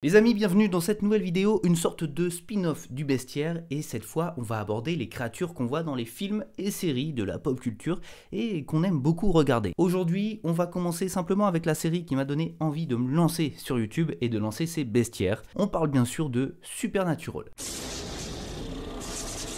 Les amis, bienvenue dans cette nouvelle vidéo, une sorte de spin-off du bestiaire, et cette fois on va aborder les créatures qu'on voit dans les films et séries de la pop culture et qu'on aime beaucoup regarder. Aujourd'hui on va commencer simplement avec la série qui m'a donné envie de me lancer sur YouTube et de lancer ces bestiaires. On parle bien sûr de Supernatural.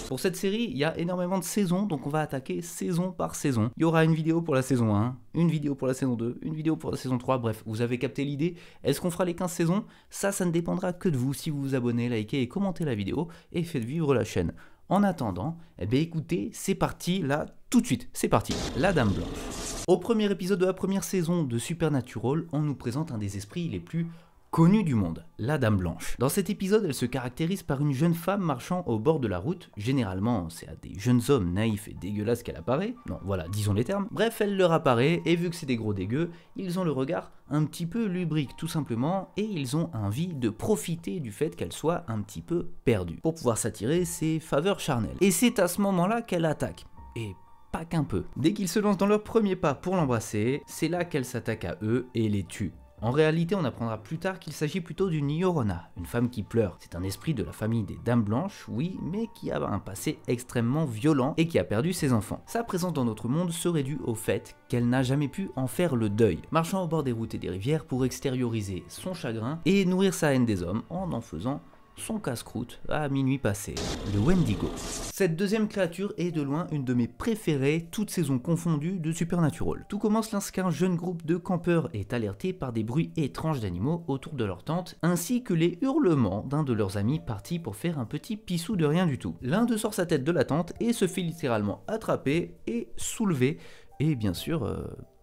Pour cette série, il y a énormément de saisons, donc on va attaquer saison par saison. Il y aura une vidéo pour la saison 1, une vidéo pour la saison 2, une vidéo pour la saison 3, bref, vous avez capté l'idée. Est-ce qu'on fera les 15 saisons? Ça ne dépendra que de vous si vous vous abonnez, likez et commentez la vidéo et faites vivre la chaîne. En attendant, eh bien écoutez, c'est parti, là, tout de suite, c'est parti. La Dame Blanche. Au premier épisode de la première saison de Supernatural, on nous présente un des esprits les plus connue du monde, la Dame Blanche. Dans cet épisode, elle se caractérise par une jeune femme marchant au bord de la route. Généralement, c'est à des jeunes hommes naïfs et dégueulasses qu'elle apparaît. Non, voilà, disons les termes. Bref, elle leur apparaît, et vu que c'est des gros dégueux, ils ont le regard un petit peu lubrique, tout simplement, et ils ont envie de profiter du fait qu'elle soit un petit peu perdue, pour pouvoir s'attirer ses faveurs charnelles. Et c'est à ce moment-là qu'elle attaque. Et pas qu'un peu. Dès qu'ils se lancent dans leur premier pas pour l'embrasser, c'est là qu'elle s'attaque à eux et les tue. En réalité, on apprendra plus tard qu'il s'agit plutôt d'une Llorona, une femme qui pleure. C'est un esprit de la famille des Dames Blanches, oui, mais qui a un passé extrêmement violent et qui a perdu ses enfants. Sa présence dans notre monde serait due au fait qu'elle n'a jamais pu en faire le deuil, marchant au bord des routes et des rivières pour extérioriser son chagrin et nourrir sa haine des hommes en faisant son casse-croûte à minuit passé, le Wendigo. Cette deuxième créature est de loin une de mes préférées, toutes saisons confondues, de Supernatural. Tout commence lorsqu'un jeune groupe de campeurs est alerté par des bruits étranges d'animaux autour de leur tente, ainsi que les hurlements d'un de leurs amis partis pour faire un petit pissou de rien du tout. L'un d'eux sort sa tête de la tente et se fait littéralement attraper et soulever, et bien sûr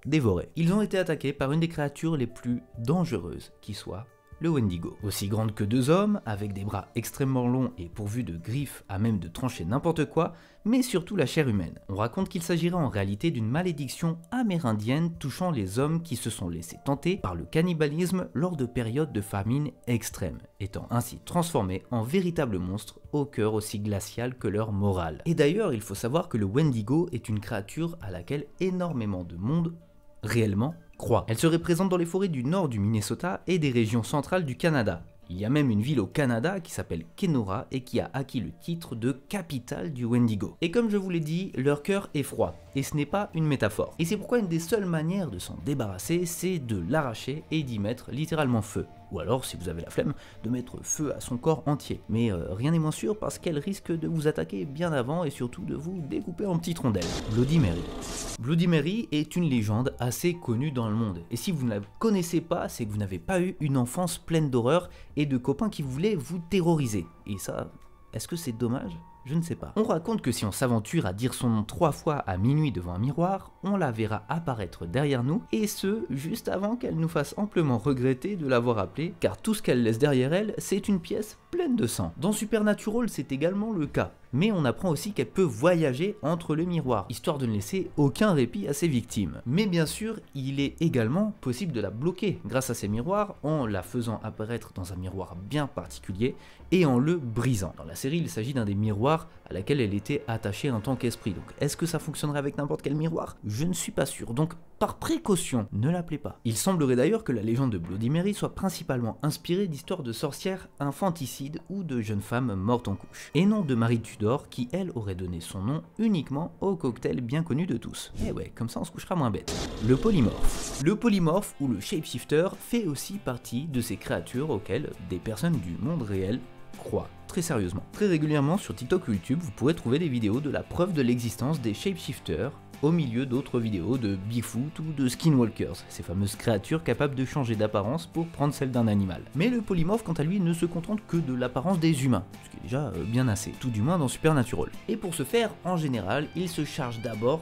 dévorer. Ils ont été attaqués par une des créatures les plus dangereuses qui soit, le Wendigo. Aussi grande que deux hommes, avec des bras extrêmement longs et pourvus de griffes à même de trancher n'importe quoi, mais surtout la chair humaine. On raconte qu'il s'agirait en réalité d'une malédiction amérindienne touchant les hommes qui se sont laissés tenter par le cannibalisme lors de périodes de famine extrême, étant ainsi transformés en véritables monstres au cœur aussi glacial que leur morale. Et d'ailleurs, il faut savoir que le Wendigo est une créature à laquelle énormément de monde réellement croit. Elle se représente dans les forêts du nord du Minnesota et des régions centrales du Canada. Il y a même une ville au Canada qui s'appelle Kenora et qui a acquis le titre de capitale du Wendigo. Et comme je vous l'ai dit, leur cœur est froid, et ce n'est pas une métaphore. Et c'est pourquoi une des seules manières de s'en débarrasser, c'est de l'arracher et d'y mettre littéralement feu. Ou alors, si vous avez la flemme, de mettre feu à son corps entier. Mais rien n'est moins sûr parce qu'elle risque de vous attaquer bien avant et surtout de vous découper en petites rondelles. Bloody Mary. Bloody Mary est une légende assez connue dans le monde. Et si vous ne la connaissez pas, c'est que vous n'avez pas eu une enfance pleine d'horreur et de copains qui voulaient vous terroriser. Et ça, est-ce que c'est dommage ? Je ne sais pas. On raconte que si on s'aventure à dire son nom 3 fois à minuit devant un miroir, on la verra apparaître derrière nous, et ce, juste avant qu'elle nous fasse amplement regretter de l'avoir appelée, car tout ce qu'elle laisse derrière elle, c'est une pièce pleine de sang. Dans Supernatural, c'est également le cas, mais on apprend aussi qu'elle peut voyager entre les miroirs, histoire de ne laisser aucun répit à ses victimes. Mais bien sûr, il est également possible de la bloquer grâce à ces miroirs, en la faisant apparaître dans un miroir bien particulier, et en le brisant. Dans la série, il s'agit d'un des miroirs à laquelle elle était attachée en tant qu'esprit. Donc est-ce que ça fonctionnerait avec n'importe quel miroir? Je ne suis pas sûr. Donc par précaution, ne l'appelez pas. Il semblerait d'ailleurs que la légende de Bloody Mary soit principalement inspirée d'histoires de sorcières infanticides ou de jeunes femmes mortes en couche. Et non de Marie Tudor qui, elle, aurait donné son nom uniquement au cocktail bien connu de tous. Et ouais, comme ça on se couchera moins bête. Le polymorphe. Le polymorphe ou le shapeshifter fait aussi partie de ces créatures auxquelles des personnes du monde réel croient. Très sérieusement. Très régulièrement sur TikTok ou YouTube, vous pourrez trouver des vidéos de la preuve de l'existence des shapeshifters au milieu d'autres vidéos de Bigfoot ou de Skinwalkers, ces fameuses créatures capables de changer d'apparence pour prendre celle d'un animal. Mais le polymorphe, quant à lui, ne se contente que de l'apparence des humains, ce qui est déjà bien assez, tout du moins dans Supernatural. Et pour ce faire, en général, il se charge d'abord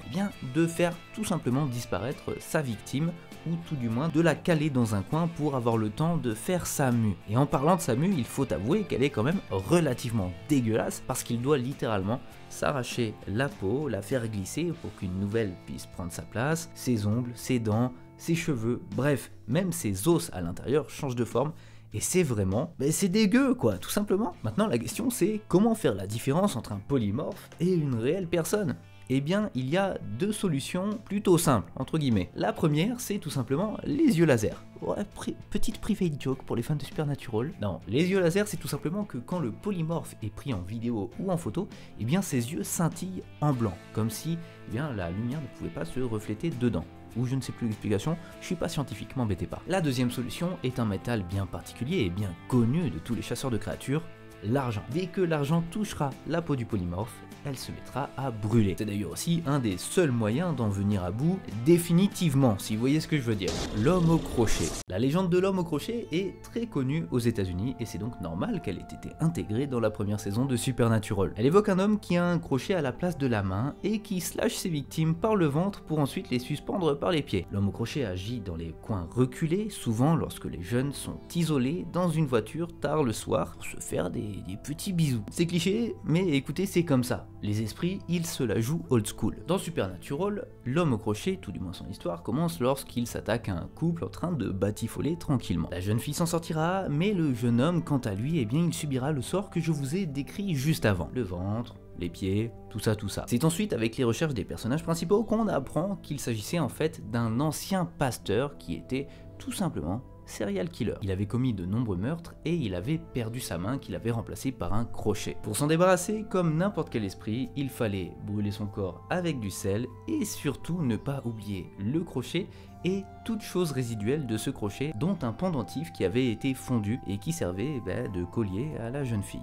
de faire tout simplement disparaître sa victime, ou tout du moins de la caler dans un coin pour avoir le temps de faire sa mue. Et en parlant de sa mue, il faut avouer qu'elle est quand même relativement dégueulasse parce qu'il doit littéralement s'arracher la peau, la faire glisser pour qu'une nouvelle puisse prendre sa place, ses ongles, ses dents, ses cheveux, bref, même ses os à l'intérieur changent de forme. Et c'est vraiment, c'est dégueu quoi, tout simplement. Maintenant la question c'est comment faire la différence entre un polymorphe et une réelle personne. Eh bien, il y a deux solutions plutôt simples, entre guillemets. La première, c'est tout simplement les yeux laser. Ouais, petite private joke pour les fans de Supernatural. Non, les yeux laser, c'est tout simplement que quand le polymorphe est pris en vidéo ou en photo, eh bien ses yeux scintillent en blanc, comme si eh bien, la lumière ne pouvait pas se refléter dedans. Ou je ne sais plus l'explication, je suis pas scientifique, m'embêtez pas. La deuxième solution est un métal bien particulier et bien connu de tous les chasseurs de créatures, l'argent. Dès que l'argent touchera la peau du polymorphe, elle se mettra à brûler. C'est d'ailleurs aussi un des seuls moyens d'en venir à bout définitivement, si vous voyez ce que je veux dire. L'homme au crochet. La légende de l'homme au crochet est très connue aux États-Unis et c'est donc normal qu'elle ait été intégrée dans la première saison de Supernatural. Elle évoque un homme qui a un crochet à la place de la main et qui slash ses victimes par le ventre pour ensuite les suspendre par les pieds. L'homme au crochet agit dans les coins reculés, souvent lorsque les jeunes sont isolés dans une voiture tard le soir pour se faire des petits bisous. C'est cliché, mais écoutez, c'est comme ça. Les esprits, ils se la jouent old school. Dans Supernatural, l'homme au crochet, tout du moins son histoire, commence lorsqu'il s'attaque à un couple en train de batifoler tranquillement. La jeune fille s'en sortira, mais le jeune homme, quant à lui, eh bien, il subira le sort que je vous ai décrit juste avant. Le ventre, les pieds, tout ça. C'est ensuite avec les recherches des personnages principaux qu'on apprend qu'il s'agissait en fait d'un ancien pasteur qui était tout simplement serial killer. Il avait commis de nombreux meurtres et il avait perdu sa main qu'il avait remplacée par un crochet. Pour s'en débarrasser, comme n'importe quel esprit, il fallait brûler son corps avec du sel et surtout ne pas oublier le crochet et toute chose résiduelle de ce crochet, dont un pendentif qui avait été fondu et qui servait de collier à la jeune fille.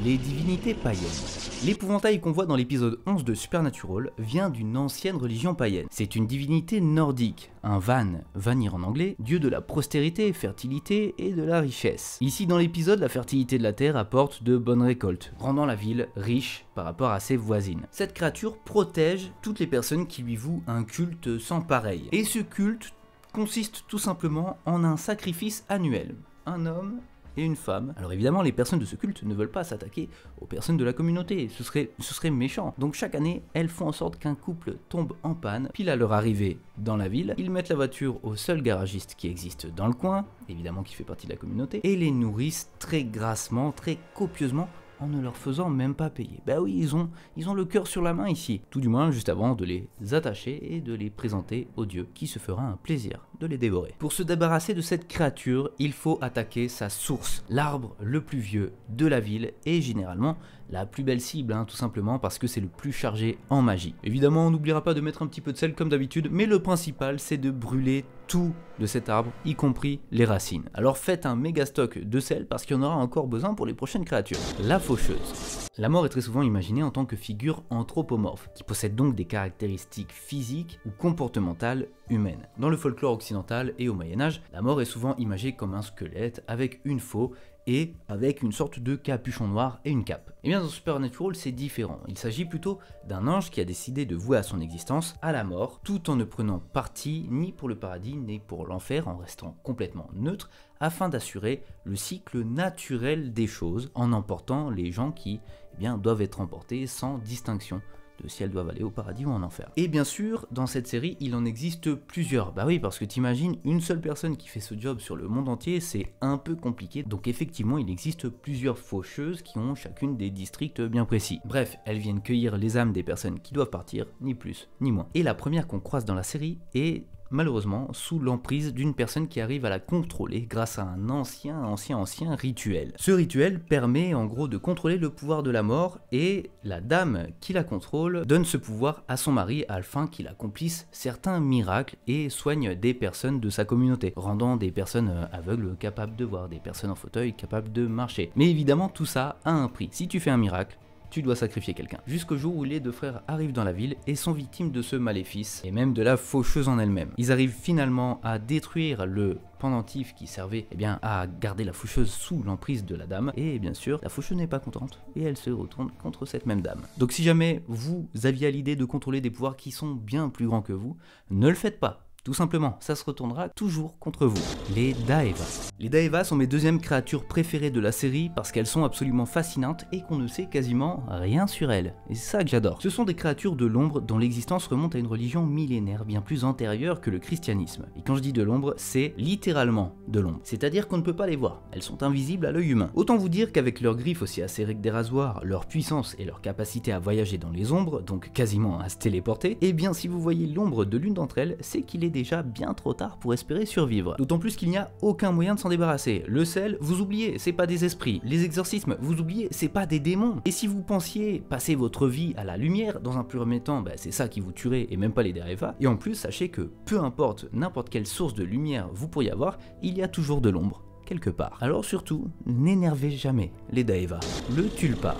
Les divinités païennes. L'épouvantail qu'on voit dans l'épisode 11 de Supernatural vient d'une ancienne religion païenne. C'est une divinité nordique, un Vanir en anglais, dieu de la prospérité, fertilité et de la richesse. Ici dans l'épisode, la fertilité de la terre apporte de bonnes récoltes, rendant la ville riche par rapport à ses voisines. Cette créature protège toutes les personnes qui lui vouent un culte sans pareil. Et ce culte consiste tout simplement en un sacrifice annuel. Un homme et une femme. Alors évidemment, les personnes de ce culte ne veulent pas s'attaquer aux personnes de la communauté, ce serait méchant. Donc chaque année, elles font en sorte qu'un couple tombe en panne, pile à leur arrivée dans la ville, ils mettent la voiture au seul garagiste qui existe dans le coin, évidemment qui fait partie de la communauté, et les nourrissent très grassement, très copieusement, en ne leur faisant même pas payer. Bah oui, ils ont le cœur sur la main ici. Tout du moins juste avant de les attacher et de les présenter au dieu, qui se fera un plaisir de les dévorer. Pour se débarrasser de cette créature, il faut attaquer sa source, l'arbre le plus vieux de la ville et généralement la plus belle cible, tout simplement parce que c'est le plus chargé en magie. Évidemment, on n'oubliera pas de mettre un petit peu de sel comme d'habitude, mais le principal c'est de brûler tout de cet arbre, y compris les racines. Alors faites un méga stock de sel parce qu'il y en aura encore besoin pour les prochaines créatures. La faucheuse. La mort est très souvent imaginée en tant que figure anthropomorphe, qui possède donc des caractéristiques physiques ou comportementales humaines. Dans le folklore occidental et au Moyen-Âge, la mort est souvent imagée comme un squelette avec une faux et avec une sorte de capuchon noir et une cape. Et bien dans Supernatural c'est différent, il s'agit plutôt d'un ange qui a décidé de vouer à son existence à la mort, tout en ne prenant parti ni pour le paradis ni pour l'enfer, en restant complètement neutre, afin d'assurer le cycle naturel des choses, en emportant les gens qui doivent être emportés sans distinction de si elles doivent aller au paradis ou en enfer. Et bien sûr, dans cette série, il en existe plusieurs. Bah oui, parce que t'imagines, une seule personne qui fait ce job sur le monde entier, c'est un peu compliqué. Donc effectivement, il existe plusieurs faucheuses qui ont chacune des districts bien précis. Bref, elles viennent cueillir les âmes des personnes qui doivent partir, ni plus, ni moins. Et la première qu'on croise dans la série est malheureusement sous l'emprise d'une personne qui arrive à la contrôler grâce à un ancien rituel. Ce rituel permet en gros de contrôler le pouvoir de la mort et la dame qui la contrôle donne ce pouvoir à son mari afin qu'il accomplisse certains miracles et soigne des personnes de sa communauté, rendant des personnes aveugles capables de voir, des personnes en fauteuil capables de marcher. Mais évidemment tout ça a un prix. Si tu fais un miracle, tu dois sacrifier quelqu'un. Jusqu'au jour où les deux frères arrivent dans la ville et sont victimes de ce maléfice, et même de la faucheuse en elle-même. Ils arrivent finalement à détruire le pendentif qui servait à garder la faucheuse sous l'emprise de la dame, et bien sûr, la faucheuse n'est pas contente, et elle se retourne contre cette même dame. Donc si jamais vous aviez à l'idée de contrôler des pouvoirs qui sont bien plus grands que vous, ne le faites pas. Tout simplement, ça se retournera toujours contre vous. Les Daeva. Les Daeva sont mes deuxièmes créatures préférées de la série parce qu'elles sont absolument fascinantes et qu'on ne sait quasiment rien sur elles. Et c'est ça que j'adore. Ce sont des créatures de l'ombre dont l'existence remonte à une religion millénaire bien plus antérieure que le christianisme. Et quand je dis de l'ombre, c'est littéralement de l'ombre. C'est-à-dire qu'on ne peut pas les voir. Elles sont invisibles à l'œil humain. Autant vous dire qu'avec leurs griffes aussi acérées que des rasoirs, leur puissance et leur capacité à voyager dans les ombres, donc quasiment à se téléporter, eh bien si vous voyez l'ombre de l'une d'entre elles, c'est qu'il est déjà bien trop tard pour espérer survivre. D'autant plus qu'il n'y a aucun moyen de s'en débarrasser. Le sel, vous oubliez, c'est pas des esprits. Les exorcismes, vous oubliez, c'est pas des démons. Et si vous pensiez passer votre vie à la lumière, dans un premier temps, c'est ça qui vous tuerait et même pas les Daeva. Et en plus, sachez que peu importe n'importe quelle source de lumière vous pourriez avoir, il y a toujours de l'ombre quelque part. Alors surtout, n'énervez jamais les Daeva. Le tulpa.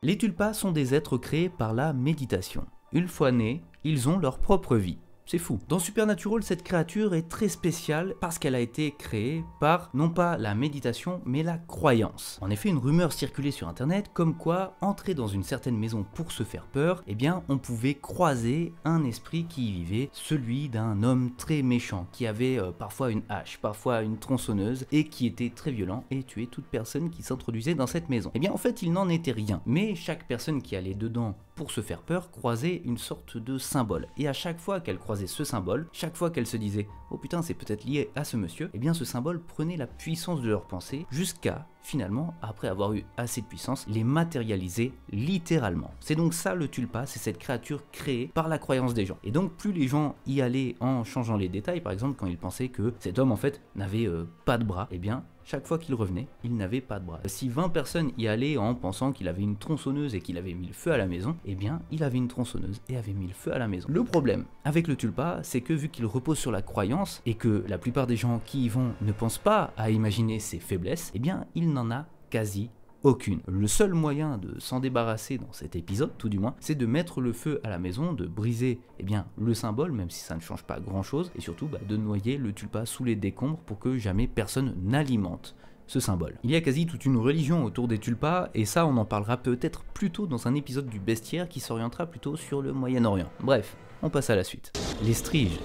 Les tulpas sont des êtres créés par la méditation. Une fois nés, ils ont leur propre vie. C'est fou. Dans Supernatural, cette créature est très spéciale parce qu'elle a été créée par, non pas la méditation, mais la croyance. En effet, une rumeur circulait sur internet comme quoi, entrer dans une certaine maison pour se faire peur, eh bien, on pouvait croiser un esprit qui y vivait, celui d'un homme très méchant, qui avait parfois une hache, parfois une tronçonneuse, et qui était très violent et tuait toute personne qui s'introduisait dans cette maison. Eh bien, en fait, il n'en était rien. Mais chaque personne qui allait dedans pour se faire peur croisait une sorte de symbole. Et à chaque fois qu'elle croisait ce symbole, chaque fois qu'elle se disait « Oh putain, c'est peut-être lié à ce monsieur », eh bien ce symbole prenait la puissance de leur pensée jusqu'à, finalement, après avoir eu assez de puissance, les matérialiser littéralement. C'est donc ça le tulpa, c'est cette créature créée par la croyance des gens. Et donc plus les gens y allaient en changeant les détails, par exemple quand ils pensaient que cet homme en fait n'avait pas de bras, eh bien chaque fois qu'il revenait, il n'avait pas de bras. Si 20 personnes y allaient en pensant qu'il avait une tronçonneuse et qu'il avait mis le feu à la maison, eh bien, il avait une tronçonneuse et avait mis le feu à la maison. Le problème avec le tulpa, c'est que vu qu'il repose sur la croyance et que la plupart des gens qui y vont ne pensent pas à imaginer ses faiblesses, eh bien, il n'en a quasi aucune. Le seul moyen de s'en débarrasser dans cet épisode, tout du moins, c'est de mettre le feu à la maison, de briser le symbole, même si ça ne change pas grand chose, et surtout de noyer le tulpa sous les décombres pour que jamais personne n'alimente ce symbole. Il y a quasi toute une religion autour des tulpas, et ça on en parlera peut-être plus tôt dans un épisode du bestiaire qui s'orientera plutôt sur le Moyen-Orient. Bref, on passe à la suite. Les striges.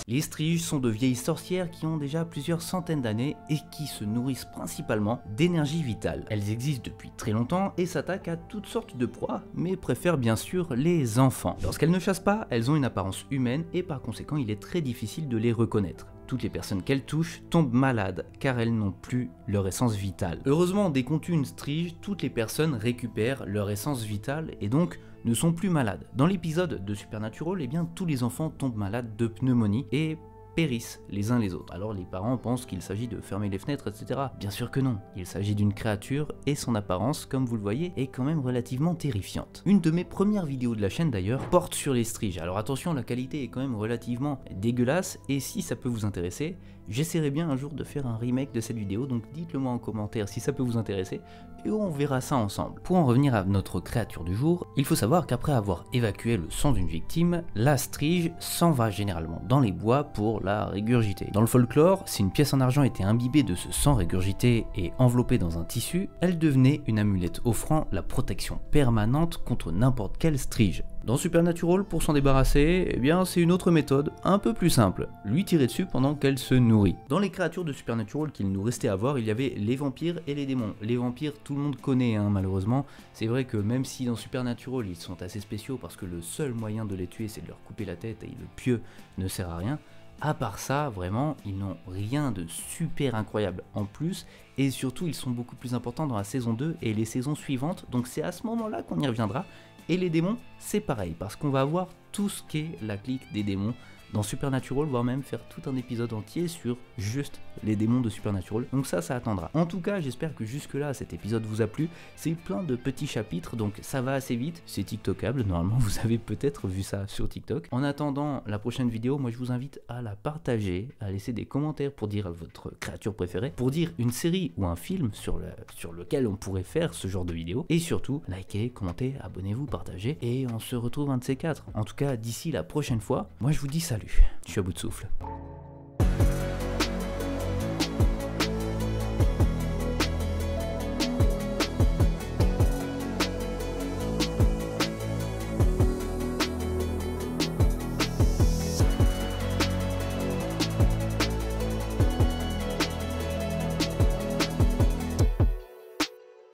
Les striges sont de vieilles sorcières qui ont déjà plusieurs centaines d'années et qui se nourrissent principalement d'énergie vitale. Elles existent depuis très longtemps et s'attaquent à toutes sortes de proies, mais préfèrent bien sûr les enfants. Lorsqu'elles ne chassent pas, elles ont une apparence humaine et par conséquent il est très difficile de les reconnaître. Toutes les personnes qu'elles touchent tombent malades car elles n'ont plus leur essence vitale. Heureusement, dès qu'on tue une strige, toutes les personnes récupèrent leur essence vitale et donc ne sont plus malades. Dans l'épisode de Supernatural, eh bien tous les enfants tombent malades de pneumonie et périssent les uns les autres. Alors les parents pensent qu'il s'agit de fermer les fenêtres, etc. Bien sûr que non, il s'agit d'une créature et son apparence, comme vous le voyez, est quand même relativement terrifiante. Une de mes premières vidéos de la chaîne d'ailleurs porte sur les striges. Alors attention, la qualité est quand même relativement dégueulasse et si ça peut vous intéresser, j'essaierai bien un jour de faire un remake de cette vidéo, donc dites-le moi en commentaire si ça peut vous intéresser et on verra ça ensemble. Pour en revenir à notre créature du jour, il faut savoir qu'après avoir évacué le sang d'une victime, la strige s'en va généralement dans les bois pour la régurgiter. Dans le folklore, si une pièce en argent était imbibée de ce sang régurgité et enveloppée dans un tissu, elle devenait une amulette offrant la protection permanente contre n'importe quelle strige. Dans Supernatural, pour s'en débarrasser, eh bien c'est une autre méthode, un peu plus simple, lui tirer dessus pendant qu'elle se nourrit. Dans les créatures de Supernatural qu'il nous restait à voir, il y avait les vampires et les démons. Les vampires, tout le monde connaît malheureusement, c'est vrai que même si dans Supernatural ils sont assez spéciaux parce que le seul moyen de les tuer c'est de leur couper la tête et le pieu ne sert à rien, à part ça, vraiment, ils n'ont rien de super incroyable en plus, et surtout ils sont beaucoup plus importants dans la saison 2 et les saisons suivantes, donc c'est à ce moment-là qu'on y reviendra. Et les démons, c'est pareil, parce qu'on va avoir tout ce qu'est la clique des démons dans Supernatural, voire même faire tout un épisode entier sur juste les démons de Supernatural, donc ça attendra. En tout cas, j'espère que jusque là cet épisode vous a plu, c'est plein de petits chapitres, donc ça va assez vite, c'est tiktokable, normalement vous avez peut-être vu ça sur TikTok. En attendant la prochaine vidéo, moi je vous invite à la partager, à laisser des commentaires pour dire votre créature préférée, pour dire une série ou un film sur lequel on pourrait faire ce genre de vidéo, et surtout, likez, commentez, abonnez-vous, partagez, et on se retrouve un de ces quatre. En tout cas, d'ici la prochaine fois, moi je vous dis salut, je suis à bout de souffle.